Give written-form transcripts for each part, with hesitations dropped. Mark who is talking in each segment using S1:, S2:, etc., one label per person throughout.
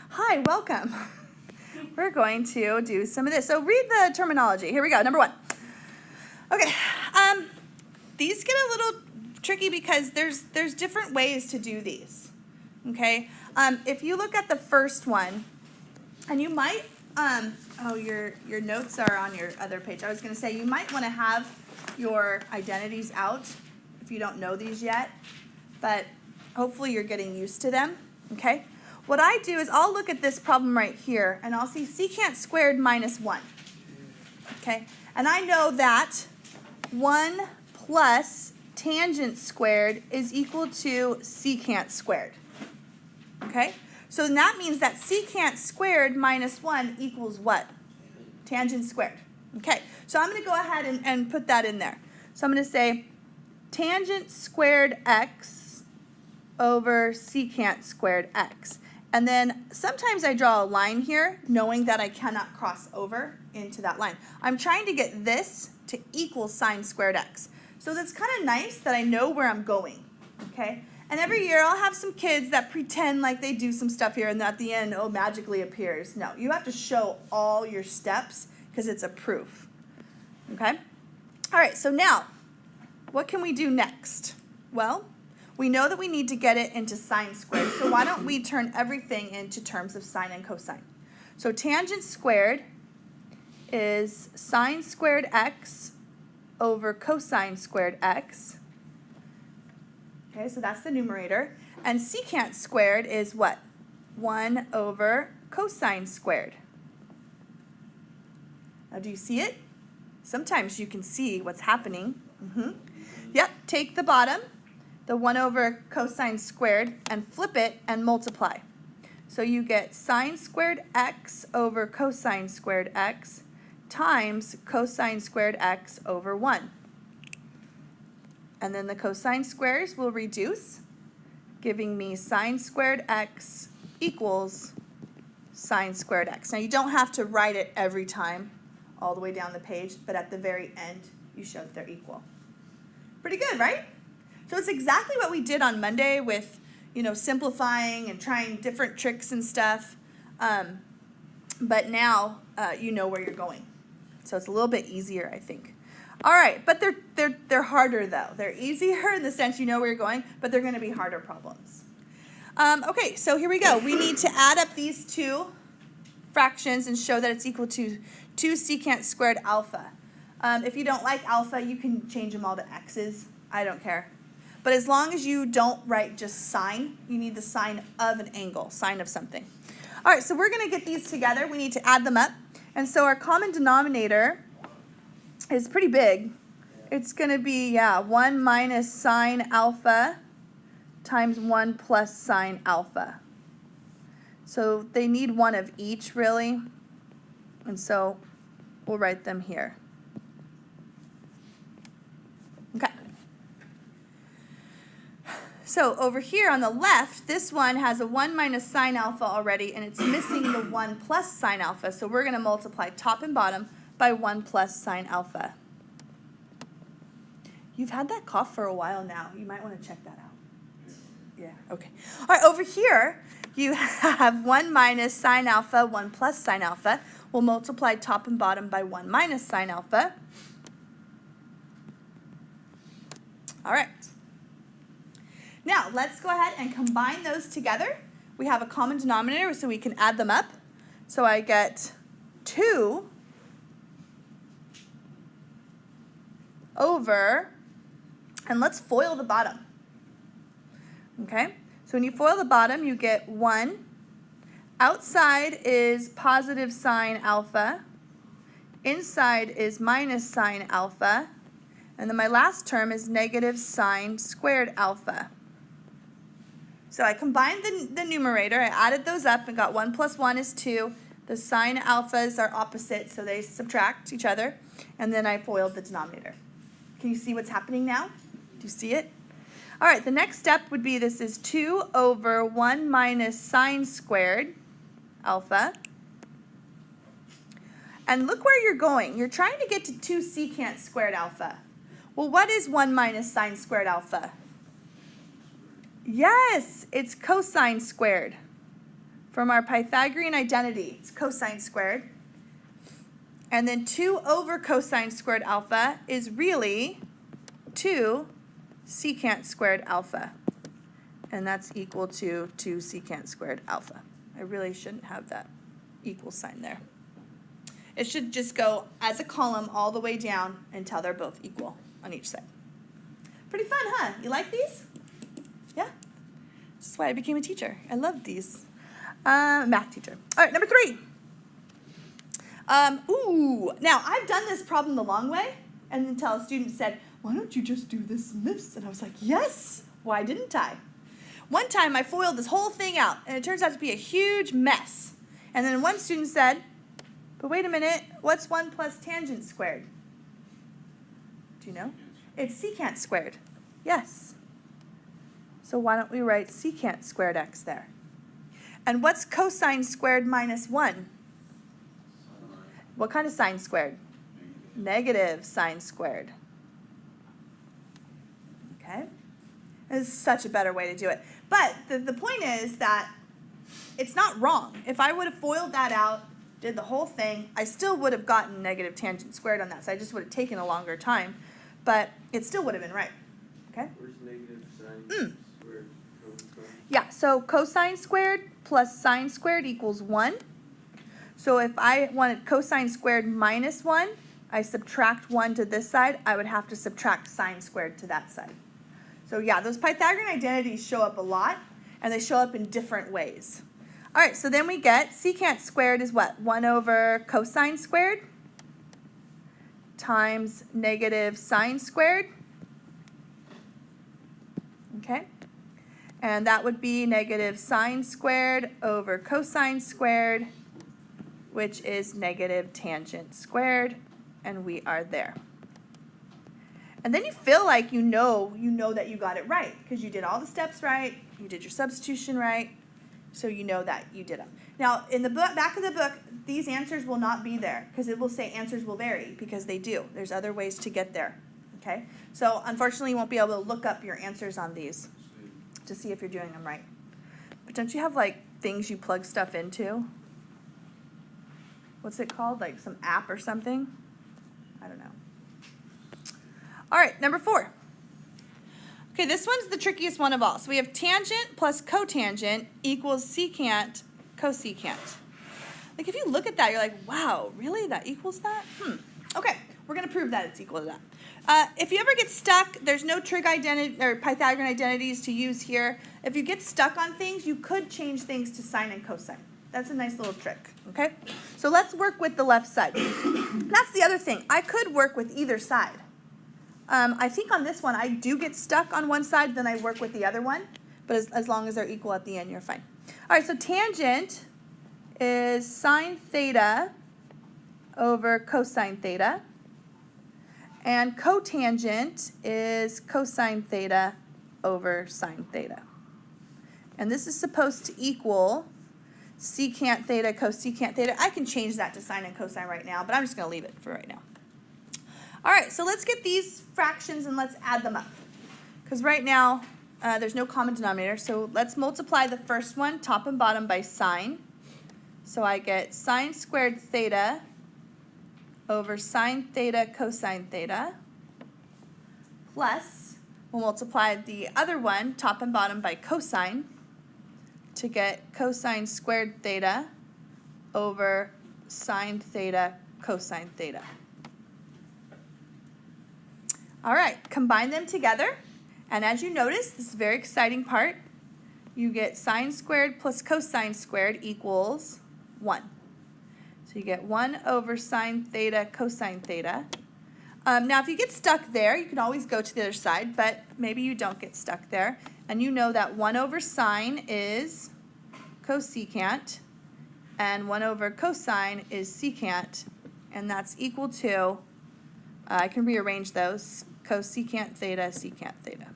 S1: Hi, welcome. We're going to do some of this. So read the terminology. Here we go. Number 1. Okay. These get a little tricky because there's different ways to do these. Okay. If you look at the first one, and you might, your notes are on your other page. I was going to say you might want to have your identities out if you don't know these yet, but hopefully you're getting used to them. Okay. What I do is I'll look at this problem right here, and I'll see secant squared minus 1. Okay, and I know that 1 plus tangent squared is equal to secant squared. Okay, so that means that secant squared minus 1 equals what? Tangent squared. Okay, so I'm going to go ahead and put that in there. So I'm going to say tangent squared x over secant squared x. And then sometimes I draw a line here, knowing that I cannot cross over into that line. I'm trying to get this to equal sine squared x. So that's kind of nice that I know where I'm going, okay? And every year I'll have some kids that pretend like they do some stuff here and at the end, oh, magically appears. No, you have to show all your steps because it's a proof, okay? All right, so now, what can we do next? Well, we know that we need to get it into sine squared, so why don't we turn everything into terms of sine and cosine? So tangent squared is sine squared x over cosine squared x. Okay, so that's the numerator. And secant squared is what? 1 over cosine squared. Now, do you see it? Sometimes you can see what's happening. Yep, take the bottom, the 1 over cosine squared, and flip it and multiply. So you get sine squared x over cosine squared x times cosine squared x over 1. And then the cosine squares will reduce, giving me sine squared x equals sine squared x. Now you don't have to write it every time all the way down the page, but at the very end you show that they're equal. Pretty good, right? So it's exactly what we did on Monday with, simplifying and trying different tricks and stuff. But now you know where you're going. So it's a little bit easier, I think. All right, but they're harder though. They're easier in the sense you know where you're going, but they're going to be harder problems. Okay, so here we go. We need to add up these two fractions and show that it's equal to 2 secant squared alpha. If you don't like alpha, you can change them all to x's. I don't care. But as long as you don't write just sine, you need the sine of an angle, sine of something. All right, so we're going to get these together. We need to add them up. And so our common denominator is pretty big. It's going to be, 1 minus sine alpha times 1 plus sine alpha. So they need one of each, really. And so we'll write them here. Okay. So over here on the left, this one has a 1 minus sine alpha already, and it's missing the 1 plus sine alpha. So we're going to multiply top and bottom by 1 plus sine alpha. You've had that cough for a while now. You might want to check that out. Yeah, okay. All right, over here, you have 1 minus sine alpha, 1 plus sine alpha. We'll multiply top and bottom by 1 minus sine alpha. All right. Now, let's go ahead and combine those together. We have a common denominator, so we can add them up. So I get 2 over, and let's FOIL the bottom. Okay? So when you FOIL the bottom, you get 1. Outside is positive sine alpha. Inside is minus sine alpha. And then my last term is negative sine squared alpha. So I combined the numerator, I added those up and got 1 plus 1 is 2. The sine alphas are opposite, so they subtract each other. And then I FOILed the denominator. Can you see what's happening now? Do you see it? All right, the next step would be this is 2 over 1 minus sine squared alpha. And look where you're going. You're trying to get to 2 secant squared alpha. Well, what is 1 minus sine squared alpha? Yes, it's cosine squared from our Pythagorean identity, it's cosine squared. And then 2 over cosine squared alpha is really 2 secant squared alpha. And that's equal to 2 secant squared alpha. I really shouldn't have that equal sign there. It should just go as a column all the way down until they're both equal on each side. Pretty fun, huh? You like these? Yeah? This is why I became a teacher. I love these. Math teacher. All right, number 3. Now, I've done this problem the long way, and until a student said, why don't you just do this and this? And I was like, yes, why didn't I? One time I foiled this whole thing out, and it turns out to be a huge mess. And then one student said, but wait a minute, what's 1 plus tangent squared? Do you know? It's secant squared. Yes. So why don't we write secant squared x there? And what's cosine squared minus 1? What kind of sine squared? Negative sine squared. Okay? This is such a better way to do it. But the point is that it's not wrong. If I would have foiled that out, did the whole thing, I still would have gotten negative tangent squared on that. So I just would have taken a longer time. But it still would have been right. Okay?
S2: Where's negative sine squared?
S1: Yeah, so cosine squared plus sine squared equals 1. So if I wanted cosine squared minus 1, I subtract 1 to this side, I would have to subtract sine squared to that side. So yeah, those Pythagorean identities show up a lot, and they show up in different ways. All right, so then we get secant squared is what? 1 over cosine squared times negative sine squared. Okay? And that would be negative sine squared over cosine squared, which is negative tangent squared, and we are there. And then you feel like you know that you got it right, because you did all the steps right, you did your substitution right, so you know that you did them. Now, in the back of the book, these answers will not be there, because it will say answers will vary, because they do. There's other ways to get there, okay? So, unfortunately, you won't be able to look up your answers on these to see if you're doing them right. But don't you have, like, things you plug stuff into? What's it called? Like some app or something? I don't know. All right, number 4. Okay, this one's the trickiest one of all. So we have tangent plus cotangent equals secant cosecant. Like if you look at that, you're like, wow, really? That equals that? Okay, we're going to prove that it's equal to that. If you ever get stuck, there's no trig identity or Pythagorean identities to use here. If you get stuck on things, you could change things to sine and cosine. That's a nice little trick, okay? So let's work with the left side. That's the other thing. I could work with either side. I think on this one, I do get stuck on one side, then I work with the other one. But as long as they're equal at the end, you're fine. All right, so tangent is sine theta over cosine theta. And cotangent is cosine theta over sine theta. And this is supposed to equal secant theta, cosecant theta. I can change that to sine and cosine right now, but I'm just going to leave it for right now. All right, so let's get these fractions and let's add them up. Because right now, there's no common denominator. So let's multiply the first one, top and bottom, by sine. So I get sine squared theta over sine theta cosine theta. Plus, we'll multiply the other one, top and bottom, by cosine, to get cosine squared theta over sine theta cosine theta. All right, combine them together, and as you notice, this is a very exciting part. You get sine squared plus cosine squared equals 1. So you get 1 over sine theta cosine theta. Now, if you get stuck there, you can always go to the other side, but maybe you don't get stuck there. And you know that 1 over sine is cosecant, and 1 over cosine is secant, and that's equal to, I can rearrange those, cosecant theta, secant theta.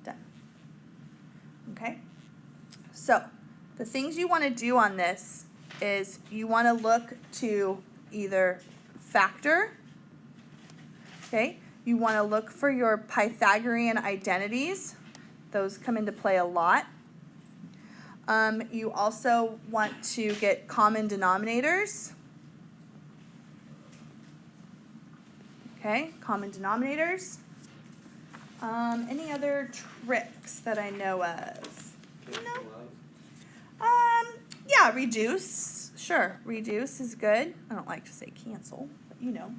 S1: Done. Okay? So, the things you want to do on this is you want to look to either factor, okay? You want to look for your Pythagorean identities. Those come into play a lot. You also want to get common denominators. Okay, common denominators. Any other tricks that I know of?
S2: Cancel out.
S1: Yeah, reduce. Sure, reduce is good. I don't like to say cancel, but you know.